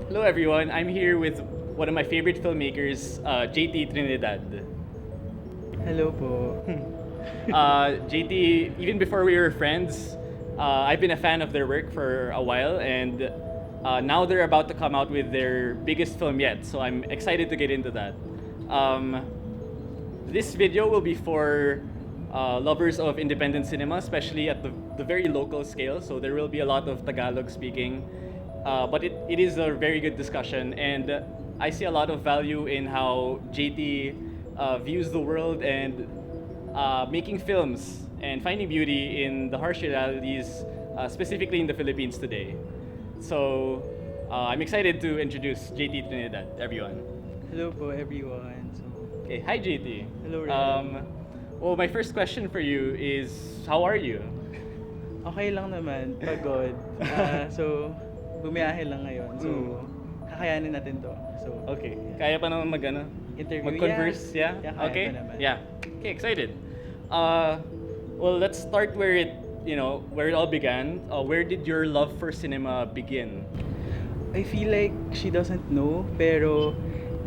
Hello everyone, I'm here with one of my favorite filmmakers, JT Trinidad. Hello po. JT, even before we were friends, I've been a fan of their work for a while, and now they're about to come out with their biggest film yet, so I'm excited to get into that. Um, this video will be for lovers of independent cinema, especially at the very local scale, so there will be a lot of Tagalog speaking. But it is a very good discussion, and I see a lot of value in how JT views the world and making films and finding beauty in the harsh realities, specifically in the Philippines today. So I'm excited to introduce JT Trinidad, everyone. Hello po everyone. So, Okay, hi JT. Hello, Ren. Well, my first question for you is, how are you? okay lang naman, pagod. So, bumiyahe lang ngayon. So, kakayanin natin to. So, Okay, kaya pa naman Interview, mag-converse, yeah. yeah? Yeah, kaya Okay, pa naman. yeah. Okay, excited. Well, let's start where it all began. Where did your love for cinema begin? I feel like she doesn't know, pero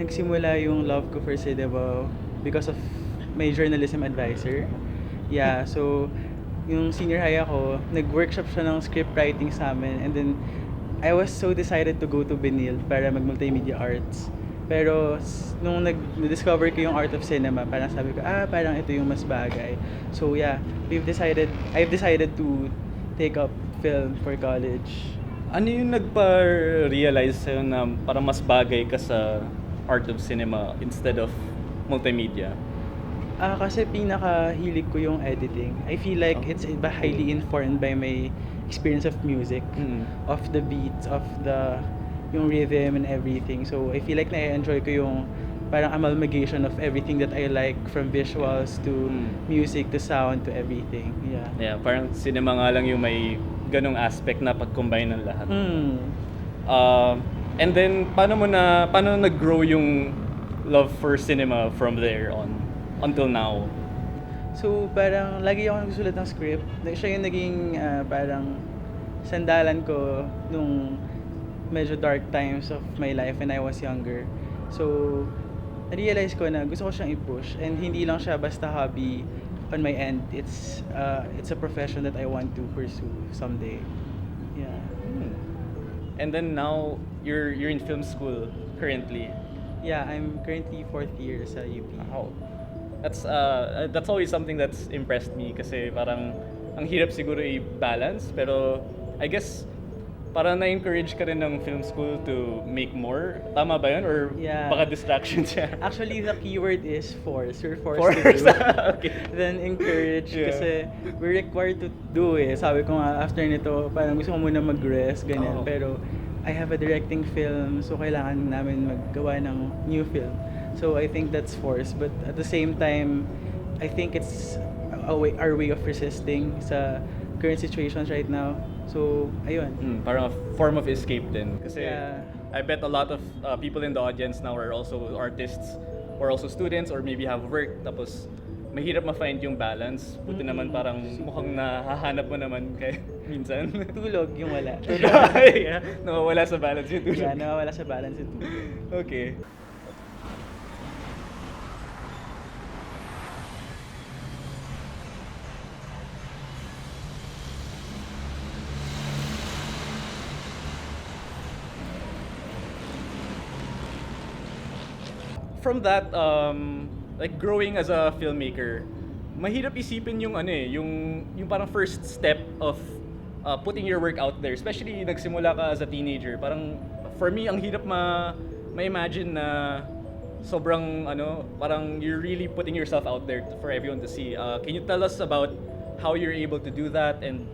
nagsimula yung love ko for cinema because of my journalism advisor. Yeah, so yung senior high ako, nag-workshop siya ng script writing sa amin, and then I was so decided to go to Benil para mag-multimedia arts. Pero nung na-discover ko yung art of cinema, parang sabi ko, parang ito yung mas bagay. So yeah, I've decided to take up film for college. Ano yung nagpa-realize sa'yo na parang mas bagay ka sa art of cinema instead of multimedia? Kasi pinakahilig ko yung editing. I feel like it's highly informed by my experience of music, of the beats, of yung rhythm and everything. So I feel like na-enjoy ko yung parang amalgamation of everything that I like, from visuals to music to sound to everything. Yeah. Yeah, parang cinema nga lang yung may ganong aspect na pag-combine ng lahat. And then, paano nag-grow yung love for cinema from there on until now? So parang lagi ako nagsusulat ng script. Siya yung naging parang sandalan ko nung medyo dark times of my life when I was younger. So na-realize ko na gusto ko siyang i-push, and hindi lang siya basta hobby on my end. It's a profession that I want to pursue someday. Yeah. And then now you're in film school currently. Yeah, I'm currently 4th year sa UP. Wow. That's always something that's impressed me, kasi parang ang hirap siguro i-balance, pero I guess parang na-encourage ka rin ng film school to make more. Tama ba yun? Or Yeah. baka distraction siya? Actually, the keyword is force. We're forced Force. to do. Okay. Then encourage, Yeah. kasi we're required to do eh. Sabi ko nga, after nito, parang gusto ko muna mag-rest, ganyan. Oh. Pero I have a directing film, so kailangan namin maggawa ng new film. So I think that's force. But at the same time, I think it's our way of resisting sa current situations right now. So, ayun. Parang a form of escape din. Kasi Yeah. I bet a lot of people in the audience now are also artists or also students or maybe have work. Tapos mahirap ma-find yung balance. Buti naman parang mukhang nahahanap mo naman kay minsan. Tulog yung wala. Yeah, nawawala sa balance yung tulog. Yeah, nawawala sa balance yung tulog. Okay. From that, like growing as a filmmaker, mahirap isipin yung yung parang first step of putting your work out there, especially nagsimula ka as a teenager. Parang for me, ang hirap ma-imagine na sobrang parang you're really putting yourself out there for everyone to see. Can you tell us about how you're able to do that, and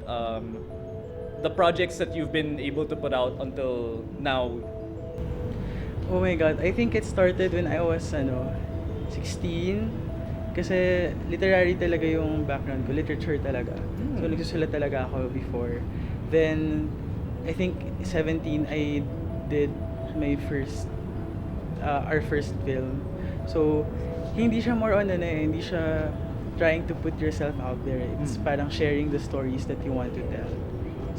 the projects that you've been able to put out until now? Oh my God, I think it started when I was 16. Kasi literary talaga yung background ko, literature talaga. So nagsusulat talaga ako before. Then I think 17 I did my our first film. So hindi siya more on hindi siya trying to put yourself out there. It's parang sharing the stories that you want to tell.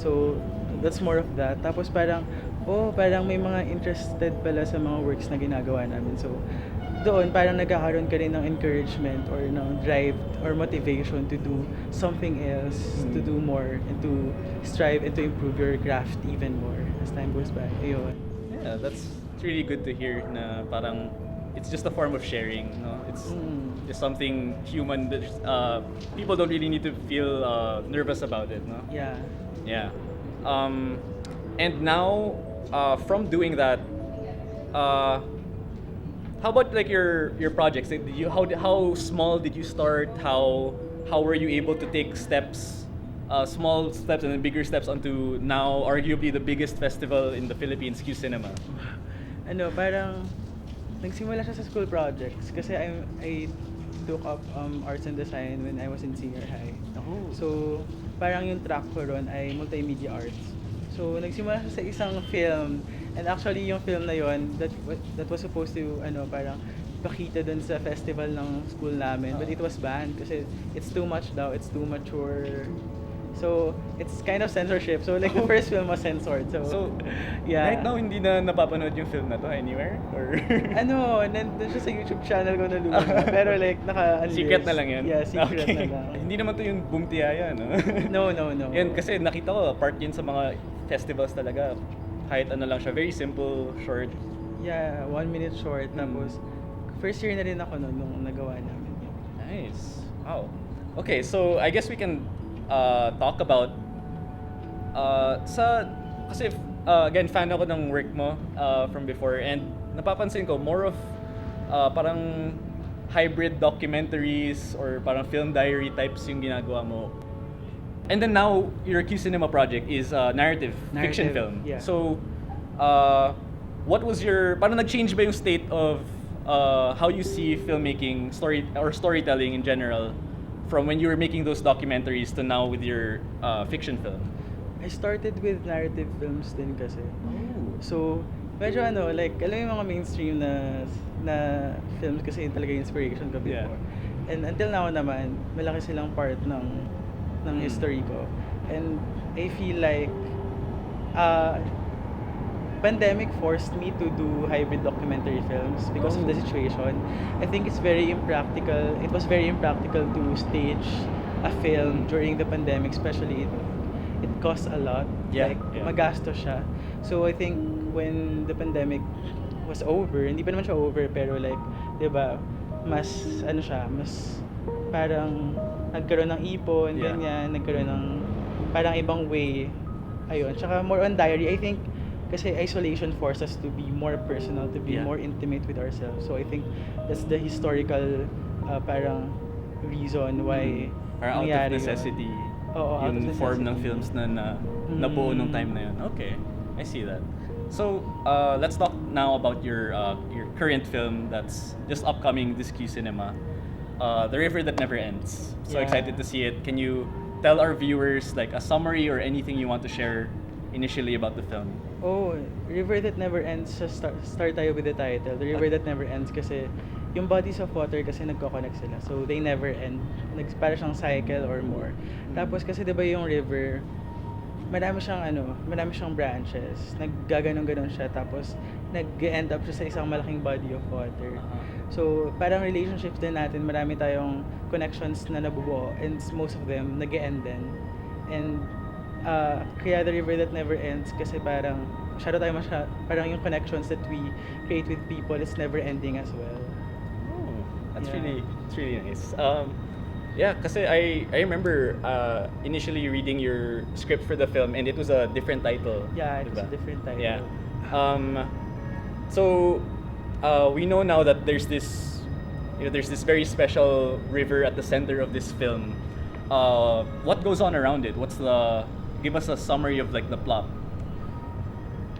So that's more of that. Tapos parang parang may mga interested pala sa mga works na ginagawa namin. So, doon parang nagkakaroon ka rin ng encouragement or ng drive or motivation to do something else, to do more, and to strive and to improve your craft even more as time goes by. Ayun. Yeah, that's really good to hear na parang it's just a form of sharing, no? It's just something human that people don't really need to feel nervous about it, no? Yeah. Yeah. And now, from doing that, how about like your projects? Like, how small did you start? How were you able to take steps, small steps and then bigger steps onto now arguably the biggest festival in the Philippines, qcinema? Parang nagsimula siya sa school projects kasi I took up arts and design when I was in senior high. Oh. So, parang yung track ko ron ay multimedia arts. So, nagsimula siya sa isang film. And actually, yung film na yon that was supposed to, parang pakita dun sa festival ng school namin. But it was banned kasi it's too much daw, it's too mature. So, it's kind of censorship. So, like, the first film was censored. So, yeah. Right now, hindi na napapanood yung film na to anywhere? Or nandun siya sa YouTube channel ko na luma. Pero like, naka-unlist. Secret na lang yan? Yeah, secret Okay. na lang. Hindi naman to yung Boom Tiyaya, no? No. Yan, kasi nakita ko, part yun sa mga festivals talaga. Kahit ano lang siya, very simple, short. Yeah, 1 minute short. Tapos, first year na rin ako nun nung nagawa namin yun. Nice. Wow. Okay, so I guess we can talk about kasi again fan ako ng work mo from before, and napapansin ko more of parang hybrid documentaries or parang film diary types yung ginagawa mo. And then now your qcinema project is narrative fiction film. Yeah. So what was parang nag-change ba yung state of how you see filmmaking, storytelling in general, from when you were making those documentaries to now with your fiction film? I started with narrative films din kasi. Oh. So, medyo like, alam mo yung mga mainstream na films kasi yun talaga yung inspiration ko before. Yeah. And until now naman, malaki silang part ng history ko. And I feel like, pandemic forced me to do hybrid documentary films because of the situation. I think it's very impractical. It was very impractical to stage a film during the pandemic, especially it costs a lot. Yeah, Like, yeah. magastos siya. So I think when the pandemic was over, hindi pa naman siya over, pero like, 'di ba, mas parang nagkaroon ng ipon, Yeah. ganyan, nagkaroon ng parang ibang way. Ayun, tsaka more on diary. I think kasi isolation forced us to be more personal, to be Yeah. more intimate with ourselves. So I think that's the historical parang reason why Parang out of nangyari yun. necessity. Oo, out of yung form ng necessity. films na nabuo nung time na yun. Okay, I see that. So let's talk now about your current film that's just upcoming this qcinema, The River That Never Ends. So Yeah. excited to see it. Can you tell our viewers like a summary or anything you want to share initially about the film? Oh, River That Never Ends. So start tayo with the title. The River That Never Ends kasi yung bodies of water kasi nagko-connect sila. So they never end. Para siyang cycle or more. Tapos kasi 'di ba yung river, marami siyang branches. Naggaganon-ganon siya tapos nag-end up siya sa isang malaking body of water. So parang relationships din natin, marami tayong connections na nabubuo, and most of them nag-end din. And kaya The River That Never Ends kasi parang parang yung connections that we create with people is never ending as well. Oh, that's Yeah. really nice. Yeah, kasi I remember initially reading your script for the film, and it was a different title. Yeah, it was diba? a different title. Yeah. So we know now that there's this very special river at the center of this film. What goes on around it? Give us a summary of like the plot.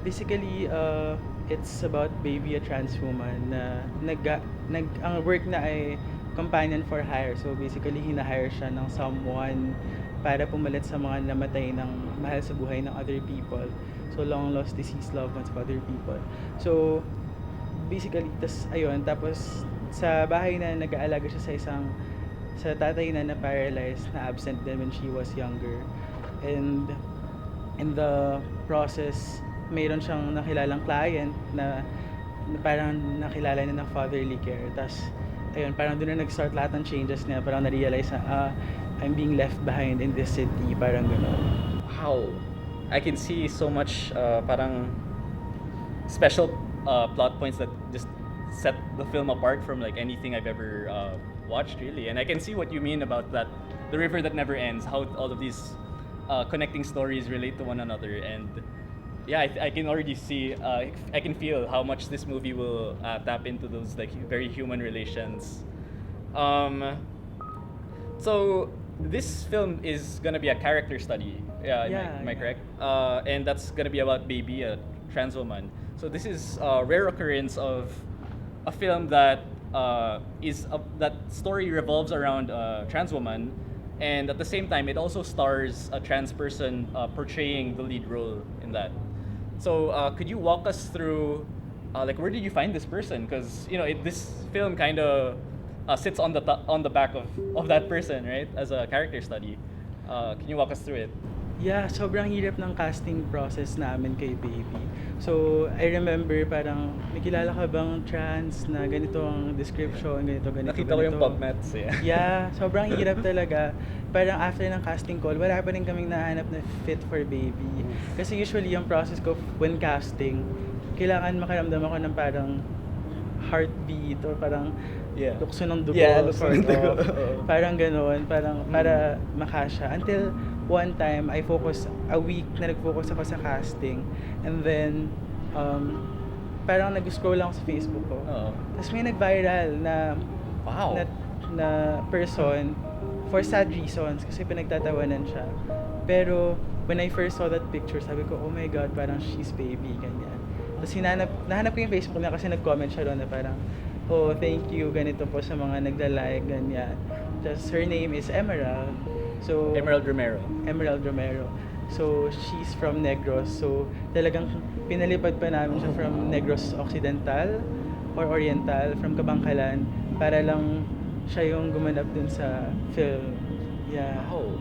Basically, it's about Baby, a trans woman na ang work na ay companion for hire. So basically, hinahire siya ng someone para pumalit sa mga namatay ng mahal sa buhay ng other people. So long lost, deceased loved ones of other people. So basically, tapos sa bahay na nag-aalaga siya sa tatay na paralyzed, na absent din when she was younger. And in the process, mayroon siyang nakilalang client na parang nakilala niya ng fatherly care. Tapos, ayun, parang doon na nag-start lahat ng changes niya. Parang na-realize na, I'm being left behind in this city. Parang gano'n. Wow. I can see so much parang special plot points that just set the film apart from like anything I've ever watched, really. And I can see what you mean about that, the river that never ends, how all of these connecting stories relate to one another. And yeah, I can already see, I can feel how much this movie will tap into those like very human relations. So this film is gonna be a character study. Am I correct? And that's gonna be about Baby, a trans woman. So this is a rare occurrence of a film that that story revolves around a trans woman, and at the same time, it also stars a trans person portraying the lead role in that. So could you walk us through, like, where did you find this person? Because this film kind of sits on the back of that person, right? As a character study. Can you walk us through it? Yeah, sobrang hirap ng casting process namin kay Baby. So, I remember parang, may kilala ka bang trans na ganito ang description, ganito. Nakita ko yung PubMeds, Yeah, sobrang hirap talaga. Parang after ng casting call, wala pa rin kaming nahanap na fit for Baby. Kasi usually yung process ko when casting, kailangan makaramdam ako ng parang heartbeat or parang lukso ng dugo. Lukso ng dugo. Parang gano'n, parang para makasya. Until one time, a week na nag-focus ako sa casting. And then, parang nag-scroll lang ako sa Facebook ko. Tapos may nag-viral na, wow, na person for sad reasons kasi pinagtatawanan siya. Pero, when I first saw that picture, sabi ko, oh my God, parang she's Baby, ganyan. Tapos nahanap ko yung Facebook niya kasi nag-comment siya doon na parang, oh, thank you, ganito po sa mga nagla-like, ganyan. Tapos her name is Emerald. So Emerald Romero. So she's from Negros. So talagang pinalipad pa namin siya from Negros Occidental or Oriental, from Kabangkalan, para lang siya yung gumanap dun sa film. Yeah. Oh.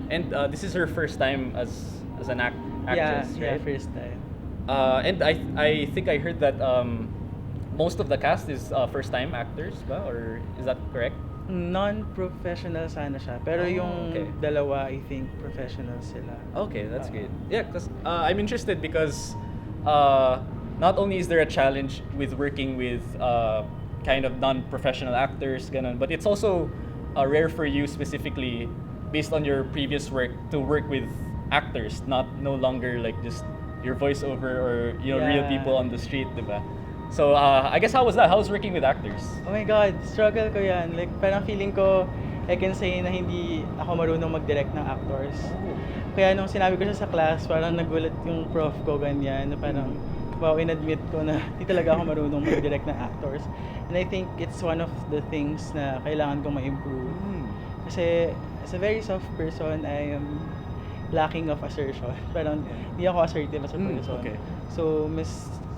And this is her first time as an actress, right? Yeah, first time. And I think I heard that most of the cast is first-time actors, ba? Or is that correct? Non-professional sana siya. Pero yung okay. dalawa, I think, professional sila. Okay, that's good. Yeah, because I'm interested because not only is there a challenge with working with kind of non-professional actors, ganun, but it's also rare for you specifically, based on your previous work, to work with actors, no longer like just your voiceover or real people on the street, diba? So, I guess how was that? How was working with actors? Oh my God, struggle ko yan. Like, parang feeling ko, I can say na hindi ako marunong mag-direct ng actors. Kaya nung sinabi ko siya sa class, parang nagulat yung prof ko, ganyan, na parang, wow, in-admit ko na hindi talaga ako marunong mag-direct ng actors. And I think it's one of the things na kailangan kong ma-improve. Kasi, as a very soft person, I am lacking of assertion. Parang, hindi ako assertive as a person. Okay. So,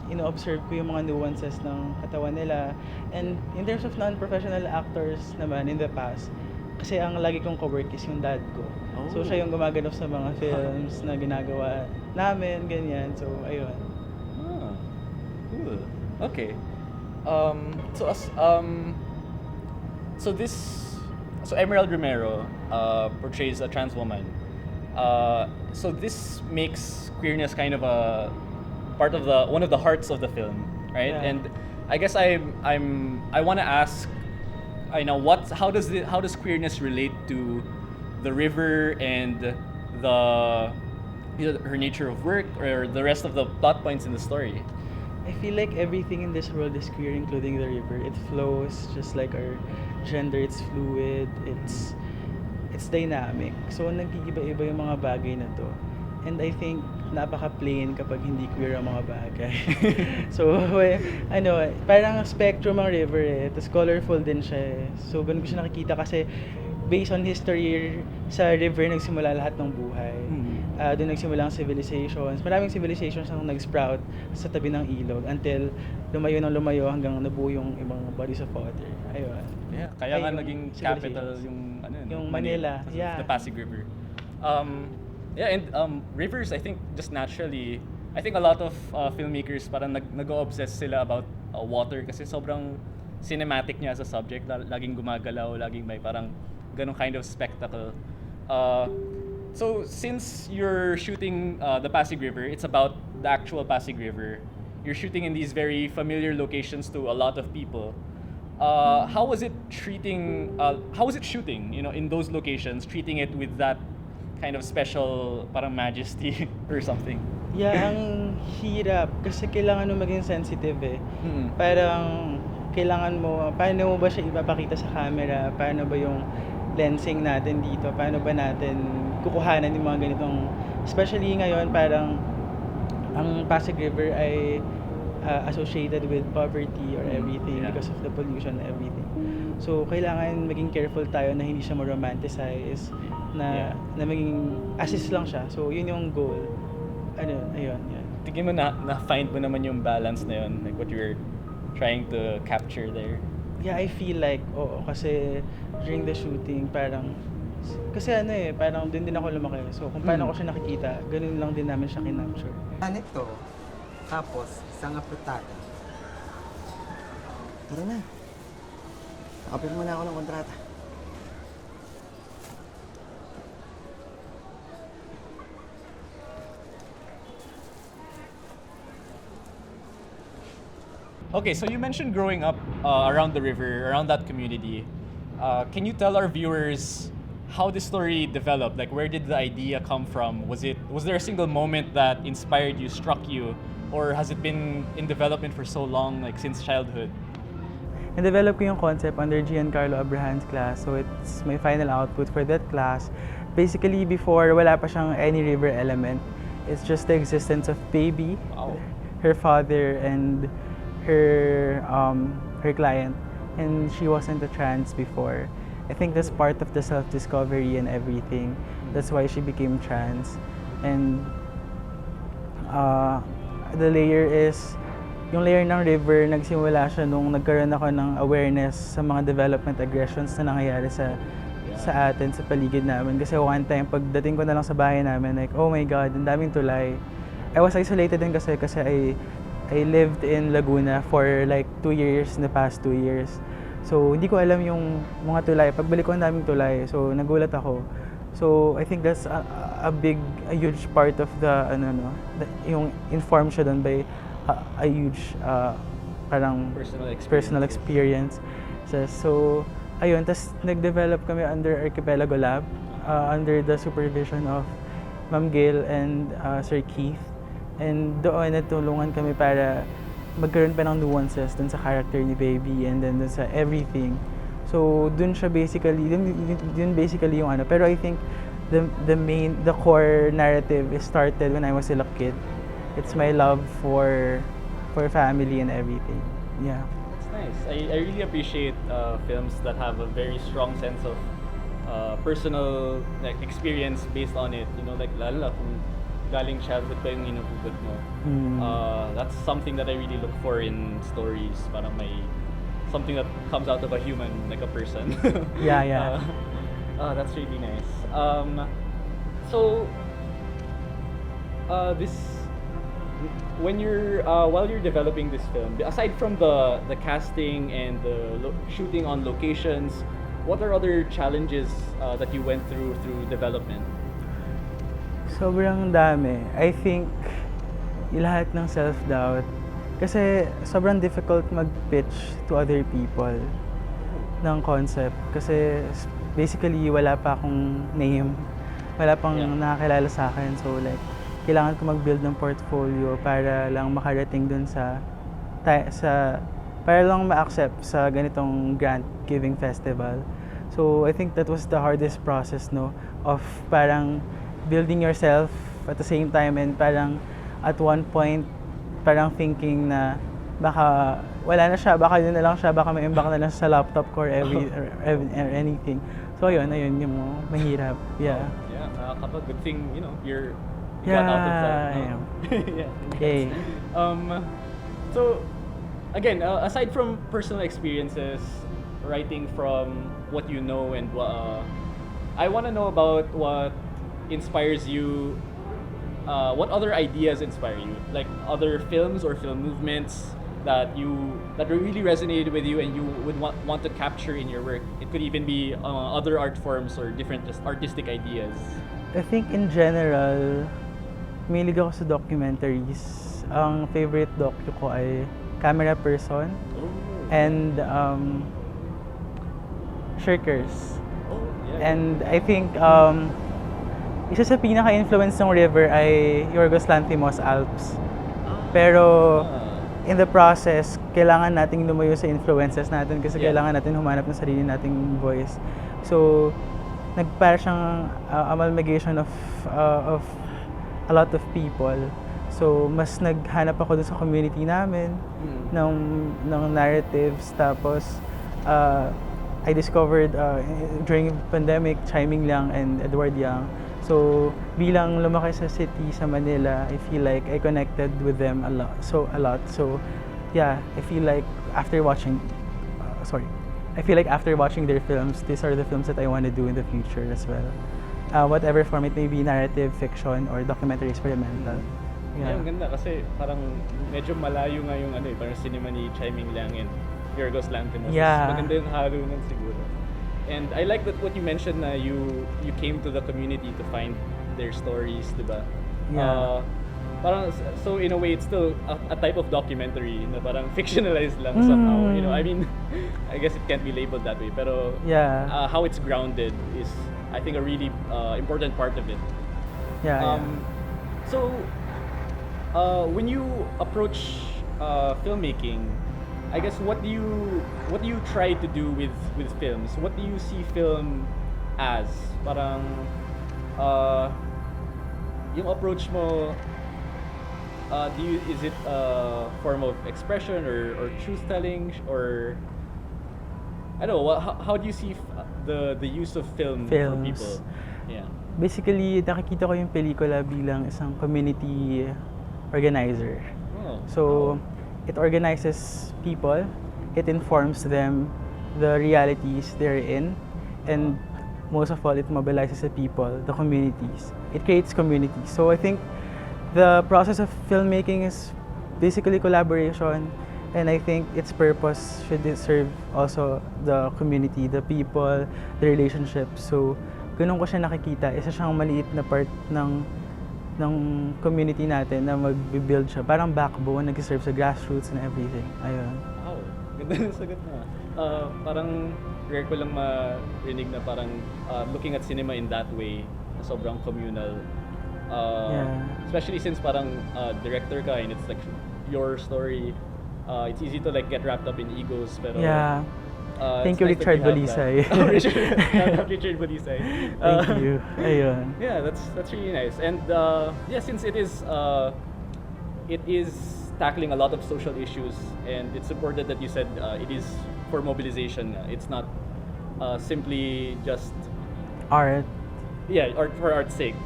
ino-observe ko yung mga nuances ng katawan nila. And in terms of non-professional actors naman in the past, kasi ang lagi kong co-work is yung dad ko. So siya yung gumaganap sa mga films na ginagawa namin, ganyan. So ayun. Cool. Okay. So Emerald Romero portrays a trans woman. So this makes queerness kind of a part of one of the hearts of the film, right? Yeah. And I guess I want to ask, I know how does queerness relate to the river and her nature of work or the rest of the plot points in the story? I feel like everything in this world is queer, including the river. It flows just like our gender. It's fluid. It's dynamic. So nag-iiba-iba yung mga bagay na to. And I think napaka-plain kapag hindi queer ang mga bagay. So, parang spectrum ang river eh. Tapos colorful din siya eh. So, ganun ko siya nakikita kasi based on history, sa river nagsimula lahat ng buhay. Doon nagsimula ang civilizations. Maraming civilizations ang nag-sprout sa tabi ng ilog until lumayo hanggang nabuo yung ibang bodies of water. Ayun. Yeah, kaya nga naging capital yung Manila. Yeah. The Pasig River. Yeah, and rivers, I think, just naturally I think a lot of filmmakers parang nag-o-obsess sila about water kasi sobrang cinematic niya as a subject. Laging gumagalaw, laging may parang ganong kind of spectacle. So since you're shooting the Pasig River, it's about the actual Pasig River. You're shooting in these very familiar locations to a lot of people. How was it treating? How was it shooting? You know, in those locations, treating it with that kind of special parang majesty or something. Yeah, ang hirap kasi kailangan mo maging sensitive eh. Mm. Parang kailangan mo, paano mo ba siya ipapakita sa camera? Paano ba yung lensing natin dito? Paano ba natin kukuhanan yung mga ganitong, especially ngayon parang ang Pasig River ay associated with poverty or everything because of the pollution and everything. So kailangan maging careful tayo na hindi siya ma-romanticize, na maging assist lang siya. So yun yung goal. Ayun. Tingin mo na-find mo naman yung balance na yun, like what you're trying to capture there? Yeah, I feel like, oo, kasi during the shooting, parang, kasi parang dun din ako lumaki. So kung paano ko siya nakikita, ganun lang din namin siya kinapture. Ito, tapos isang apretada. Tara na. Nakapir muna ako ng kontrata. Okay, so you mentioned growing up around the river, around that community. Can you tell our viewers how the story developed? Like, where did the idea come from? Was there a single moment that inspired you, struck you, or has it been in development for so long, like since childhood? Na-develop ko yung concept under Giancarlo Abrahan's class. So it's my final output for that class. Basically, before, wala pa siyang any river element. It's just the existence of baby, her father, and her client, and she wasn't a trans before. I think that's part of the self-discovery and everything. That's why she became trans. And the layer is, yung layer ng river, nagsimula siya nung nagkaroon ako ng awareness sa mga development aggressions na nangyayari sa atin, sa paligid namin. Kasi one time, pagdating ko na lang sa bahay namin, like, oh my God, ang daming tulay. I was isolated din kasi I lived in Laguna for like 2 years, in the past 2 years. So, hindi ko alam yung mga tulay. Pagbalik ko, ang daming tulay. So, nagulat ako. So, I think that's a huge part of yung informed siya doon by a huge parang personal experience. So, ayun. Tapos, nag-develop kami under Archipelago Lab, under the supervision of Ma'am Gail and Sir Keith. And doon natulungan kami para magkaroon pa ng nuances dun sa character ni Baby and then dun sa everything. So dun basically yung ano. Pero I think the core narrative is started when I was still a kid. It's my love for family and everything. Yeah. It's nice. I really appreciate films that have a very strong sense of personal like experience based on it. You know, like lalo kung galing childhood pa yung hinuhugot mo. That's something that I really look for in stories. Parang may something that comes out of a human, like a person. Yeah. That's really nice. So, when while you're developing this film, aside from the casting and the shooting on locations, what are other challenges that you went through development? Sobrang dami. I think lahat ng self-doubt. Kasi sobrang difficult mag-pitch to other people ng concept. Kasi basically wala pa akong name. Wala pang nakakilala sa akin. So like, kailangan ko mag-build ng portfolio para lang makarating dun para lang ma-accept sa ganitong grant-giving festival. So I think that was the hardest process, no? Of parang building yourself at the same time, and parang at one point parang thinking na baka wala na siya, baka yun na lang siya, baka may imbak na lang sa laptop ko or anything. So ayun yung mahirap. Yeah. Yeah, nakakapag good thing, you know, you got out of that. Yeah. Okay. So again, aside from personal experiences, writing from what you know, and I want to know about what inspires you what other ideas inspire you? Like other films or film movements that really resonated with you and you would want to capture in your work. It could even be other art forms or different just artistic ideas. I think in general, mahilig ako sa documentaries. Ang favorite docu ko ay Camera Person and Shirkers. Oh, yeah. And I think isa sa pinaka-influence ng River ay Yorgos Lanthimos Alps. Pero in the process, kailangan nating lumayo sa influences natin kasi kailangan natin humanap ng sarili nating voice. So, nagpara siyang amalgamation of a lot of people. So, mas naghanap ako dun sa community namin ng narratives. Tapos, I discovered during pandemic, Chiming Liang and Edward Yang. So, bilang lumaki sa city, sa Manila, I feel like I connected with them a lot. So, yeah, I feel like after watching their films, these are the films that I want to do in the future as well. Whatever form it may be, narrative, fiction, or documentary experimental. Yeah, ang ganda kasi parang medyo malayo nga yung parang cinema ni Chiming Liang and Yorgos Lanthimos. Yeah. Maganda yung halo nun siguro. And I like that what you mentioned na you came to the community to find their stories, diba? Yeah. Parang, so in a way, it's still a type of documentary na parang fictionalized lang somehow. You know, I mean, I guess it can't be labeled that way, pero how it's grounded is, I think, a really important part of it. So, when you approach filmmaking, I guess what do you try to do with films? What do you see film as? Parang yung approach mo, is it a form of expression or truth telling, or I don't know, how do you see the use of film for people? Yeah. Basically, nakikita ko yung pelikula bilang isang community organizer. So, it organizes people, it informs them the realities they're in, and most of all, it mobilizes the people, the communities. It creates communities. So I think the process of filmmaking is basically collaboration, and I think its purpose should serve also the community, the people, the relationships. So, ganun ko siya nakikita. Isa siyang maliit na part ng community natin na mag-build siya. Parang backbone, nag-serve sa grassroots and everything. Ayun. Wow, ganda ng sagot mo. Parang rare ko lang marinig na parang looking at cinema in that way, na sobrang communal. Especially since parang director ka and it's like your story. It's easy to like get wrapped up in egos, pero thank you, Richard Bolisay. Richard Bolisay. Thank you. Ayun. Yeah, that's really nice. And since it is tackling a lot of social issues, and it's important that you said it is for mobilization. It's not simply just art. Yeah, art for art's sake.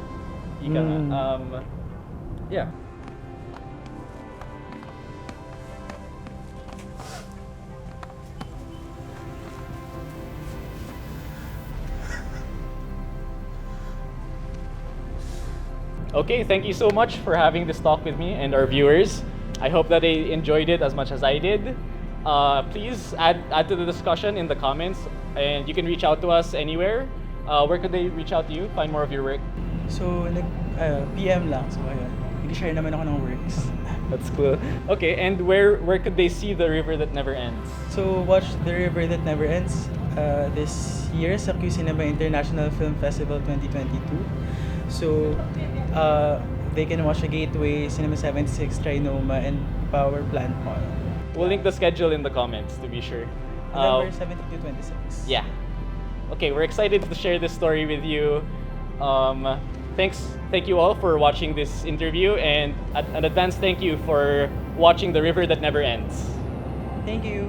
Ika nga. Yeah. Okay, thank you so much for having this talk with me and our viewers. I hope that they enjoyed it as much as I did. Please add to the discussion in the comments, and you can reach out to us anywhere. Where could they reach out to you, find more of your work? So, PM lang. So, ayun. Nag-share naman ako ng works. That's cool. Okay, and where could they see The River That Never Ends? So, watch The River That Never Ends this year sa qcinema International Film Festival 2022. So, they can watch the Gateway, Cinema 76, Trinoma, and Power Plant Mall. We'll link the schedule in the comments to be sure. November 17 to 26. Yeah. Okay, we're excited to share this story with you. Thank you all for watching this interview, and an advance thank you for watching The River That Never Ends. Thank you.